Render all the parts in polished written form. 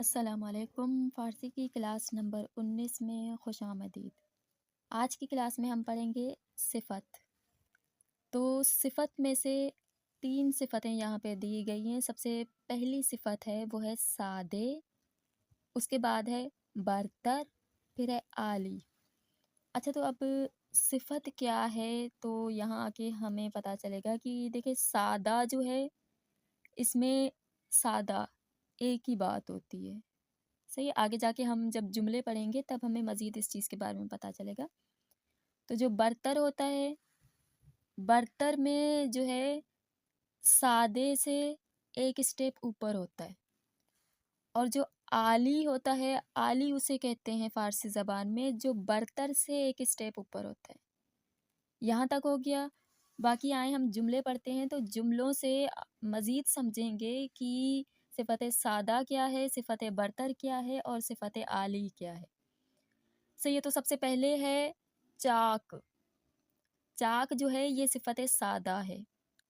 السلام علیکم، فارسی کی کلاس نمبر 19 میں خوش آمدید۔ آج کی کلاس میں ہم پڑھیں گے صفت۔ تو صفت میں سے 3 صفتیں یہاں پہ دی گئی ہیں۔ سب سے پہلی صفت ہے وہ ہے سادے، اس کے بعد ہے برتر، پھر ہے عالی۔ اچھا، تو اب صفت کیا ہے تو یہاں آ کے ہمیں پتہ چلے گا کہ دیکھیں سادہ جو ہے اس میں سادہ ایک ہی بات ہوتی ہے، صحیح ہے۔ آگے جا کے ہم جب جملے پڑھیں گے تب ہمیں مزید اس چیز کے بارے میں پتہ چلے گا۔ تو جو برتر ہوتا ہے، برتر میں جو ہے سادے سے ایک اسٹیپ اوپر ہوتا ہے، اور جو عالی ہوتا ہے، عالی اسے کہتے ہیں فارسی زبان میں جو برتر سے ایک اسٹیپ اوپر ہوتا ہے۔ یہاں تک ہو گیا۔ باقی آئیں ہم جملے پڑھتے ہیں تو جملوں سے مزید سمجھیں گے کہ صفت سادہ کیا ہے، صفت برتر کیا ہے اور صفت عالی کیا ہے۔ صحیح ہے، تو سب سے پہلے ہے چاک۔ چاک جو ہے یہ صفت سادہ ہے،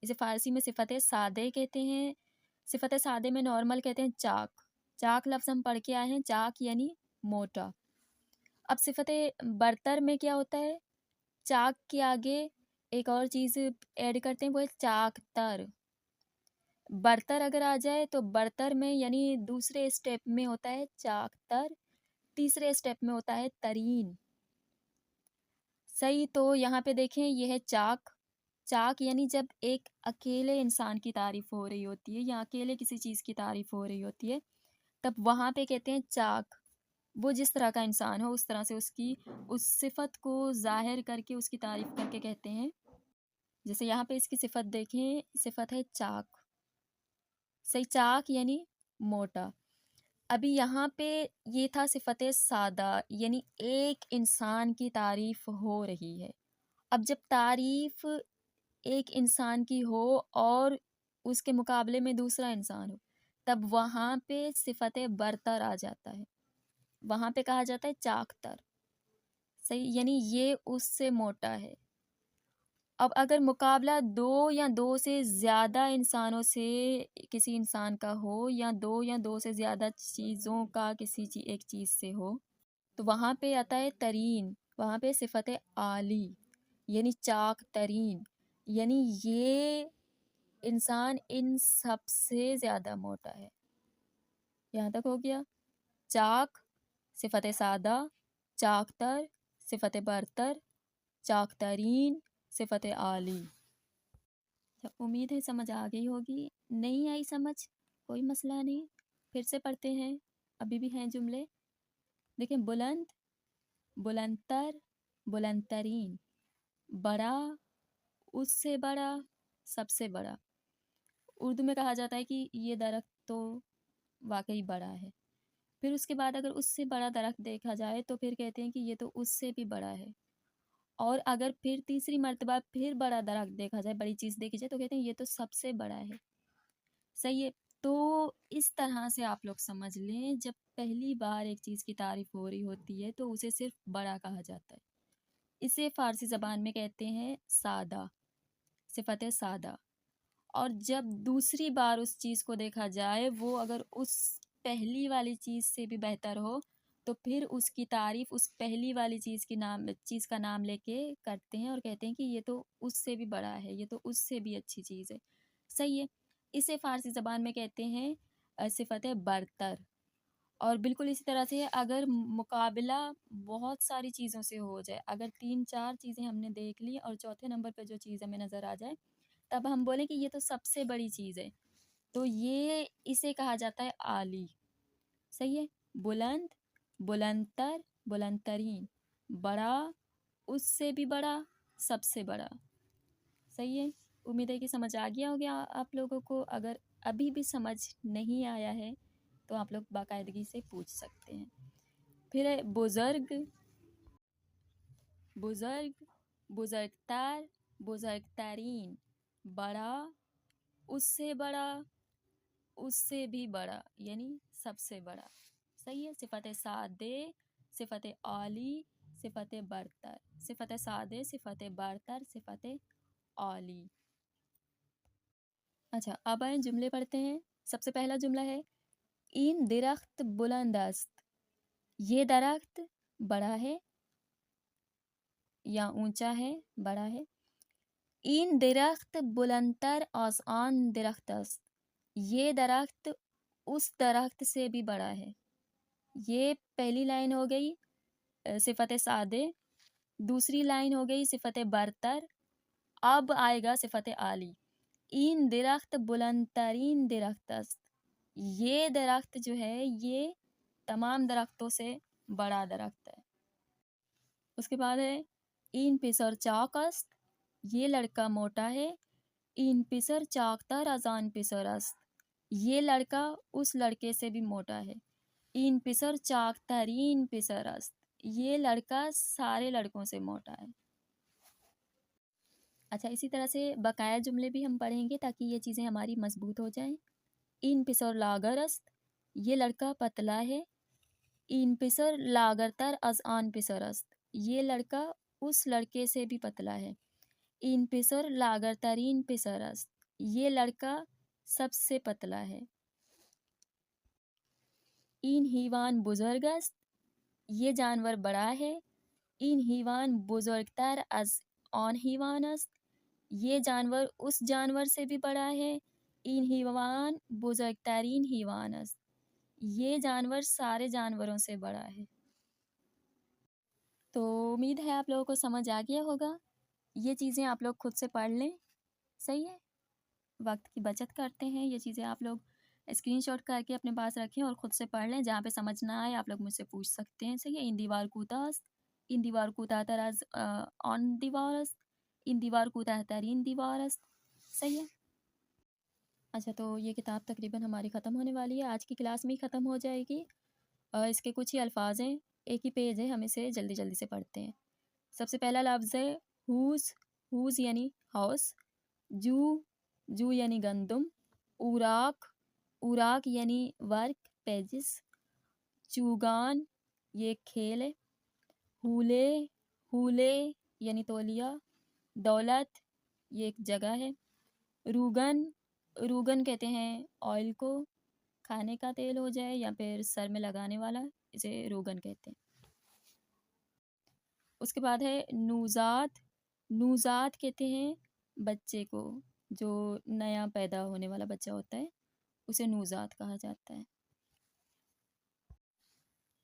اسے فارسی میں صفت سادے کہتے ہیں۔ صفت سادے میں نارمل کہتے ہیں چاک۔ چاک لفظ ہم پڑھ کے آئے ہیں، چاک یعنی موٹا۔ اب صفت برتر میں کیا ہوتا ہے، چاک کے آگے ایک اور چیز ایڈ کرتے ہیں، وہ ہے چاک تر۔ برتر اگر آ جائے تو برتر میں یعنی دوسرے اسٹیپ میں ہوتا ہے چاک تر، تیسرے اسٹیپ میں ہوتا ہے ترین۔ صحیح، تو یہاں پہ دیکھیں یہ ہے چاک۔ چاک یعنی جب ایک اکیلے انسان کی تعریف ہو رہی ہوتی ہے یا اکیلے کسی چیز کی تعریف ہو رہی ہوتی ہے تب وہاں پہ کہتے ہیں چاک۔ وہ جس طرح کا انسان ہو اس طرح سے اس صفت کو ظاہر کر کے اس کی تعریف کر کے کہتے ہیں۔ جیسے یہاں پہ اس کی صفت دیکھیں، صفت ہے چاک۔ صحیح، چاک یعنی موٹا۔ ابھی یہاں پہ یہ تھا صفت سادہ، یعنی ایک انسان کی تعریف ہو رہی ہے۔ اب جب تعریف ایک انسان کی ہو اور اس کے مقابلے میں دوسرا انسان ہو تب وہاں پہ صفت برتر آ جاتا ہے، وہاں پہ کہا جاتا ہے چاک تر۔ صحیح، یعنی یہ اس سے موٹا ہے۔ اب اگر مقابلہ 2 یا 2 سے زیادہ انسانوں سے کسی انسان کا ہو یا 2 یا 2 سے زیادہ چیزوں کا کسی ایک چیز سے ہو تو وہاں پہ آتا ہے ترین، وہاں پہ صفت عالی یعنی چاک ترین، یعنی یہ انسان ان سب سے زیادہ موٹا ہے۔ یہاں تک ہو گیا۔ چاک صفت سادہ، چاک تر صفت برتر، چاک ترین صفت عالی۔ امید ہے سمجھ آ گئی ہوگی، نہیں آئی سمجھ کوئی مسئلہ نہیں، پھر سے پڑھتے ہیں، ابھی بھی ہیں جملے۔ دیکھیں بلند، بلند تر، بلند ترین، بڑا، اس سے بڑا، سب سے بڑا۔ اردو میں کہا جاتا ہے کہ یہ درخت تو واقعی بڑا ہے، پھر اس کے بعد اگر اس سے بڑا درخت دیکھا جائے تو پھر کہتے ہیں کہ یہ تو اس سے بھی بڑا ہے، اور اگر پھر تیسری مرتبہ پھر بڑا درخت دیکھا جائے، بڑی چیز دیکھی جائے تو کہتے ہیں یہ تو سب سے بڑا ہے۔ صحیح ہے، تو اس طرح سے آپ لوگ سمجھ لیں جب پہلی بار ایک چیز کی تعریف ہو رہی ہوتی ہے تو اسے صرف بڑا کہا جاتا ہے، اسے فارسی زبان میں کہتے ہیں سادہ، صفت سادہ۔ اور جب دوسری بار اس چیز کو دیکھا جائے وہ اگر اس پہلی والی چیز سے بھی بہتر ہو تو پھر اس کی تعریف اس پہلی والی چیز کا نام لے کے کرتے ہیں اور کہتے ہیں کہ یہ تو اس سے بھی بڑا ہے، یہ تو اس سے بھی اچھی چیز ہے۔ صحیح ہے، اسے فارسی زبان میں کہتے ہیں صفت برتر۔ اور بالکل اسی طرح سے اگر مقابلہ بہت ساری چیزوں سے ہو جائے، اگر 3-4 چیزیں ہم نے دیکھ لی اور چوتھے نمبر پہ جو چیز ہمیں نظر آ جائے تب ہم بولیں کہ یہ تو سب سے بڑی چیز ہے، تو یہ اسے کہا جاتا ہے عالی۔ صحیح ہے، بلند، بلند تر، بلند ترین، بڑا، اس سے بھی بڑا، سب سے بڑا۔ صحیح ہے، امید ہے کہ سمجھ آ گیا ہوگا آپ لوگوں کو۔ اگر ابھی بھی سمجھ نہیں آیا ہے تو آپ لوگ باقاعدگی سے پوچھ سکتے ہیں۔ پھر ہے بزرگ، بزرگ، بزرگ تر، بزرگ ترین، بڑا، اس سے بھی بڑا یعنی سب سے بڑا۔ صحیح ہے، صفت سادے، صفت عالی، صفت برتر، صفت سادے، صفت برتر، صفت عالی۔ اچھا، اب آئیں جملے پڑھتے ہیں۔ سب سے پہلا جملہ ہے این درخت بلند است، یہ درخت بڑا ہے یا اونچا ہے، بڑا ہے۔ این درخت بلندتر از آن درخت است، یہ درخت اس درخت سے بھی بڑا ہے۔ یہ پہلی لائن ہو گئی صفت سادے، دوسری لائن ہو گئی صفت برتر، اب آئے گا صفت عالی۔ این درخت بلندترین درخت است، یہ درخت جو ہے یہ تمام درختوں سے بڑا درخت ہے۔ اس کے بعد ہے این پسر چاک است، یہ لڑکا موٹا ہے۔ این پسر چاکتر از آن پسر است، یہ لڑکا اس لڑکے سے بھی موٹا ہے۔ این پسر چاکترین پسر است، یہ لڑکا سارے لڑکوں سے موٹا ہے۔ اچھا، اسی طرح سے بقایا جملے بھی ہم پڑھیں گے تاکہ یہ چیزیں ہماری مضبوط ہو جائیں۔ این پسر لاغر است، یہ لڑکا پتلا ہے۔ این پسر لاغرتر از آن پسر است، یہ لڑکا اس لڑکے سے بھی پتلا ہے۔ این پسر لاغرترین پسر است، یہ لڑکا سب سے پتلا ہے۔ این حیوان بزرگ است، یہ جانور بڑا ہے۔ این حیوان بزرگتر از آن حیوان است، یہ جانور اس جانور سے بھی بڑا ہے۔ این حیوان بزرگترین حیوان است، یہ جانور سارے جانوروں سے بڑا ہے۔ تو امید ہے آپ لوگوں کو سمجھ آ گیا ہوگا۔ یہ چیزیں آپ لوگ خود سے پڑھ لیں، صحیح ہے؟ وقت کی بچت کرتے ہیں، یہ چیزیں آپ لوگ اسکرین شاٹ کر کے اپنے پاس رکھیں اور خود سے پڑھ لیں۔ جہاں پہ سمجھ نہ آئے آپ لوگ مجھ سے پوچھ سکتے ہیں، صحیح ہے؟ این دیوار کوتاه است، این دیوار کوتاهتر از آن دیوار است، این دیوار کوتاهترین دیوار است، صحیح ہے؟ اچھا، تو یہ کتاب تقریباً ہماری ختم ہونے والی ہے، آج کی کلاس میں ہی ختم ہو جائے گی۔ اس کے کچھ ہی الفاظ ہیں، ایک ہی پیج ہے، ہم اسے جلدی جلدی سے پڑھتے ہیں۔ سب سے پہلا لفظ ہے ہوز، ہوز یعنی ہاؤس، جو، جو یعنی گندم، اوراق، اوراق یعنی ورک پیجز، چوگان یہ ایک کھیل ہے، حولے، حولے یعنی تولیہ، دولت یہ ایک جگہ ہے، روگن، روگن کہتے ہیں آئل کو، کھانے کا تیل ہو جائے یا پھر سر میں لگانے والا، اسے روگن کہتے ہیں۔ اس کے بعد ہے نوزاد، نوزاد کہتے ہیں بچے کو، جو نیا پیدا ہونے والا بچہ ہوتا ہے اسے نوزاد کہا جاتا ہے۔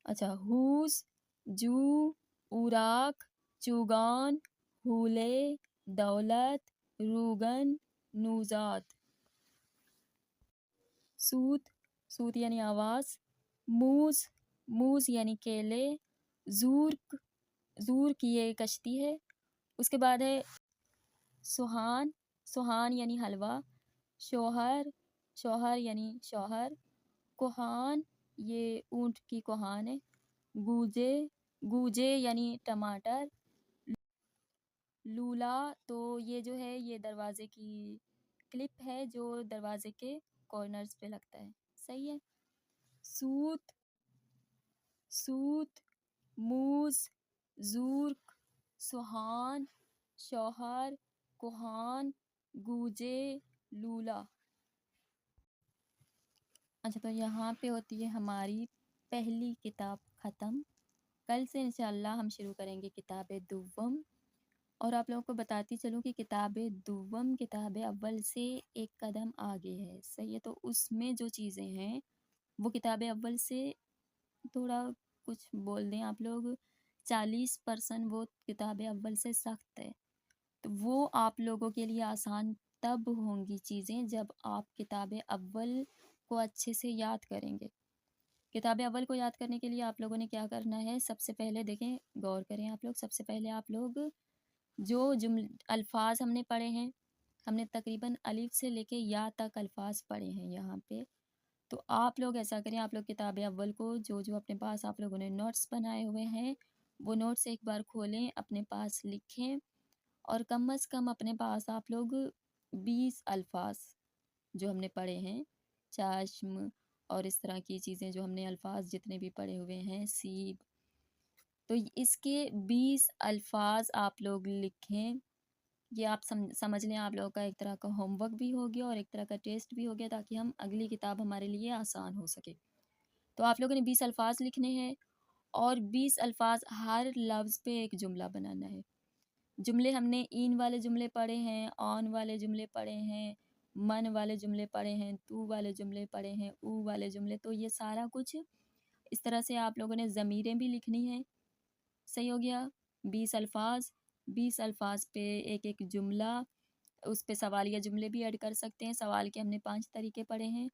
اچھا، ہوز، جو، اوراق، چوگان، حولے، دولت، روگن، نوزاد۔ سوت، سوت یعنی آواز، موز، موز یعنی کیلے، زورک، زورک یہ کشتی ہے۔ اس کے بعد ہے سوہان، سوہان یعنی حلوہ، شوہر، شوہر یعنی شوہر، کوہان یہ اونٹ کی کوہان ہے، گوجے، گوجے یعنی ٹماٹر، لولا تو یہ جو ہے یہ دروازے کی کلپ ہے جو دروازے کے کارنرز پہ لگتا ہے، صحیح ہے؟ سوت، سوت، موز، زورک، سوہان، شوہر، کوہان، گوجے، لولا۔ اچھا، تو یہاں پہ ہوتی ہے ہماری پہلی کتاب ختم۔ کل سے انشاءاللہ ہم شروع کریں گے کتاب دوم، اور آپ لوگوں کو بتاتی چلوں کہ کتاب دوم کتاب اول سے ایک قدم آگے ہے، صحیح ہے؟ تو اس میں جو چیزیں ہیں وہ کتاب اول سے تھوڑا کچھ بول دیں آپ لوگ 40% وہ کتاب اول سے سخت ہے، تو وہ آپ لوگوں کے لیے آسان تب ہوں گی چیزیں جب آپ کتاب اول کو اچھے سے یاد کریں گے۔ کتاب اول کو یاد کرنے کے لیے آپ لوگوں نے کیا کرنا ہے؟ سب سے پہلے دیکھیں، غور کریں آپ لوگ، سب سے پہلے آپ لوگ جو الفاظ ہم نے پڑھے ہیں، ہم نے تقریباً الف سے لے کے یا تک الفاظ پڑھے ہیں یہاں پہ، تو آپ لوگ ایسا کریں، آپ لوگ کتاب اول کو جو اپنے پاس آپ لوگوں نے نوٹس بنائے ہوئے ہیں وہ نوٹس ایک بار کھولیں، اپنے پاس لکھیں، اور کم از کم اپنے پاس آپ لوگ 20 الفاظ جو ہم نے پڑھے ہیں، چاشم اور اس طرح کی چیزیں جو ہم نے الفاظ جتنے بھی پڑھے ہوئے ہیں، سیب، تو اس کے 20 الفاظ آپ لوگ لکھیں۔ یہ آپ سمجھ لیں آپ لوگوں کا ایک طرح کا ہوم ورک بھی ہو گیا اور ایک طرح کا ٹیسٹ بھی ہو گیا، تاکہ ہم اگلی کتاب ہمارے لیے آسان ہو سکے۔ تو آپ لوگوں نے 20 الفاظ لکھنے ہیں اور 20 الفاظ ہر لفظ پہ ایک جملہ بنانا ہے۔ جملے ہم نے این والے جملے پڑھے ہیں، آن والے جملے پڑھے ہیں، من والے جملے پڑھے ہیں، تو والے جملے پڑھے ہیں، او والے جملے، تو یہ سارا کچھ اس طرح سے آپ لوگوں نے ضمیریں بھی لکھنی ہیں۔ صحیح ہو گیا؟ 20 الفاظ، 20 الفاظ پہ ایک ایک جملہ، اس پہ سوالیہ جملے بھی ایڈ کر سکتے ہیں۔ سوال کے ہم نے 5 طریقے پڑھے ہیں،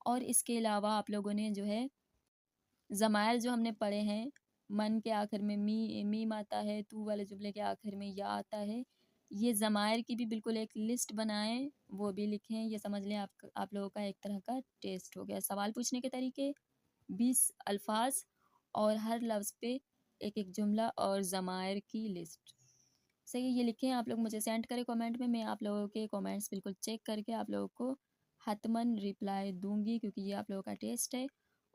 اور اس کے علاوہ آپ لوگوں نے جو ہے ضمائر جو ہم نے پڑھے ہیں، من کے آخر میں میم آتا ہے، تو والے جملے کے آخر میں یا آتا ہے، یہ ضمائر کی بھی بالکل ایک لسٹ بنائیں، وہ بھی لکھیں۔ یہ سمجھ لیں آپ لوگوں کا ایک طرح کا ٹیسٹ ہو گیا۔ سوال پوچھنے کے طریقے، 20 الفاظ اور ہر لفظ پہ ایک ایک جملہ اور ضمائر کی لسٹ۔ صحیح، یہ لکھیں، آپ لوگ مجھے سینڈ کریں کامنٹ میں آپ لوگوں کے کامنٹس بالکل چیک کر کے آپ لوگوں کو حتماً رپلائی دوں گی، کیونکہ یہ آپ لوگوں کا ٹیسٹ ہے۔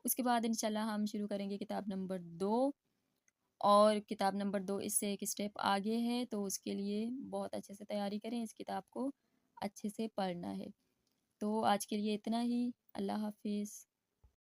اس کے بعد انشاءاللہ ہم شروع کریں گے کتاب نمبر 2، اور کتاب نمبر 2 اس سے ایک اسٹیپ آگے ہے، تو اس کے لیے بہت اچھے سے تیاری کریں، اس کتاب کو اچھے سے پڑھنا ہے۔ تو آج کے لیے اتنا ہی، اللہ حافظ۔